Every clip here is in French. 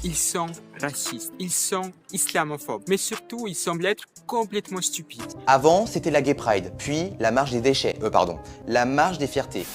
Ils sont racistes, ils sont islamophobes, mais surtout, ils semblent être complètement stupides. Avant, c'était la Gay Pride, puis la marche des déchets, la marche des fiertés.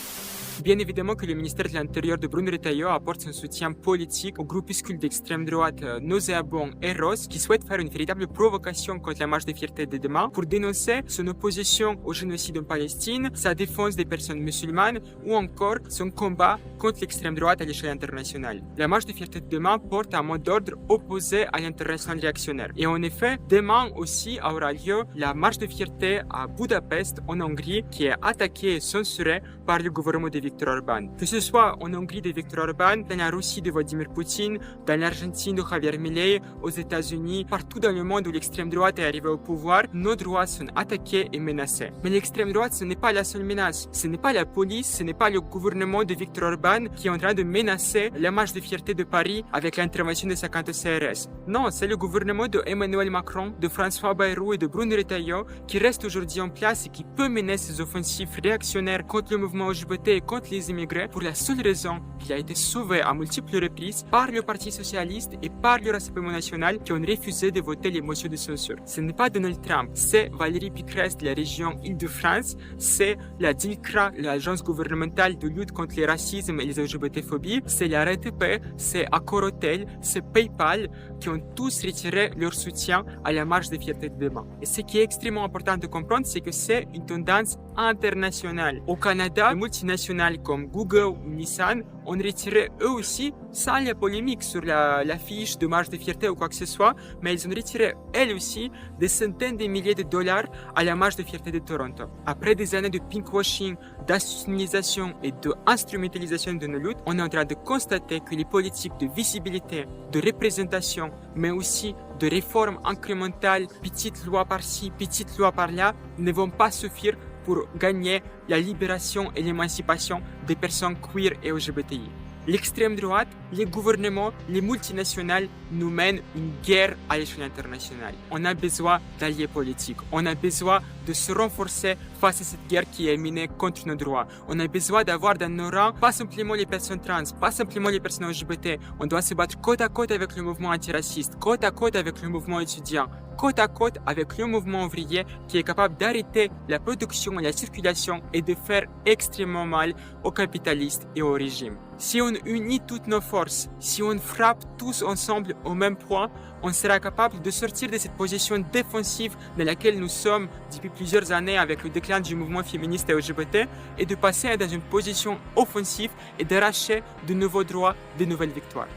Bien évidemment que le ministère de l'Intérieur de Bruno Retailleau apporte son soutien politique aux groupuscules d'extrême droite nauséabonds et roses qui souhaitent faire une véritable provocation contre la marche des fiertés de demain pour dénoncer son opposition au génocide en Palestine, sa défense des personnes musulmanes ou encore son combat contre l'extrême droite à l'échelle internationale. La marche des fiertés de demain porte un mot d'ordre opposé à l'international réactionnaire. Et en effet, demain aussi aura lieu la marche de fierté à Budapest en Hongrie qui est attaquée et censurée par le gouvernement de Viktor Orban. Que ce soit en Hongrie de Viktor Orban, dans la Russie de Vladimir Poutine, dans l'Argentine de Javier Milei, aux États-Unis, partout dans le monde où l'extrême droite est arrivée au pouvoir, nos droits sont attaqués et menacés. Mais l'extrême droite, ce n'est pas la seule menace. Ce n'est pas la police, ce n'est pas le gouvernement de Viktor Orban qui est en train de menacer la marche de fierté de Paris avec l'intervention de 50 CRS. Non, c'est le gouvernement de Emmanuel Macron, de François Bayrou et de Bruno Retailleau qui reste aujourd'hui en place et qui peut mener ses offensives réactionnaires contre le mouvement LGBT et contre les immigrés pour la seule raison qu'il a été sauvé à multiples reprises par le Parti socialiste et par le Rassemblement national qui ont refusé de voter les motions de censure. Ce n'est pas Donald Trump, c'est Valérie Pécresse de la région Île-de-France, c'est la DILCRA, l'agence gouvernementale de lutte contre les racismes et les LGBT-phobies, c'est la RTP, c'est Accor Hotel, c'est PayPal qui ont tous retiré leur soutien à la marche des fiertés de demain. Et ce qui est extrêmement important de comprendre, c'est que c'est une tendance internationale. Au Canada, les multinationales comme Google ou Nissan ont retiré eux aussi, sans la polémique sur l'affiche de marche de fierté ou quoi que ce soit, mais ils ont retiré elles aussi des centaines de milliers de dollars à la marche de fierté de Toronto. Après des années de pinkwashing, d'institutionnalisation et d'instrumentalisation de nos luttes, on est en train de constater que les politiques de visibilité, de représentation, mais aussi de réformes incrémentales, petites lois par-ci, petites lois par-là, ne vont pas suffire pour gagner la libération et l'émancipation des personnes queer et LGBTI. L'extrême droite, les gouvernements, les multinationales nous mènent une guerre à l'échelle internationale. On a besoin d'alliés politiques. On a besoin de se renforcer face à cette guerre qui est menée contre nos droits. On a besoin d'avoir dans nos rangs pas simplement les personnes trans, pas simplement les personnes LGBT. On doit se battre côte à côte avec le mouvement antiraciste, côte à côte avec le mouvement étudiant, côte à côte avec le mouvement ouvrier qui est capable d'arrêter la production et la circulation et de faire extrêmement mal aux capitalistes et au régime. Si on unit toutes nos forces, si on frappe tous ensemble au même point, on sera capable de sortir de cette position défensive dans laquelle nous sommes depuis plusieurs années avec le déclin du mouvement féministe et LGBT et de passer dans une position offensive et d'arracher de nouveaux droits, de nouvelles victoires.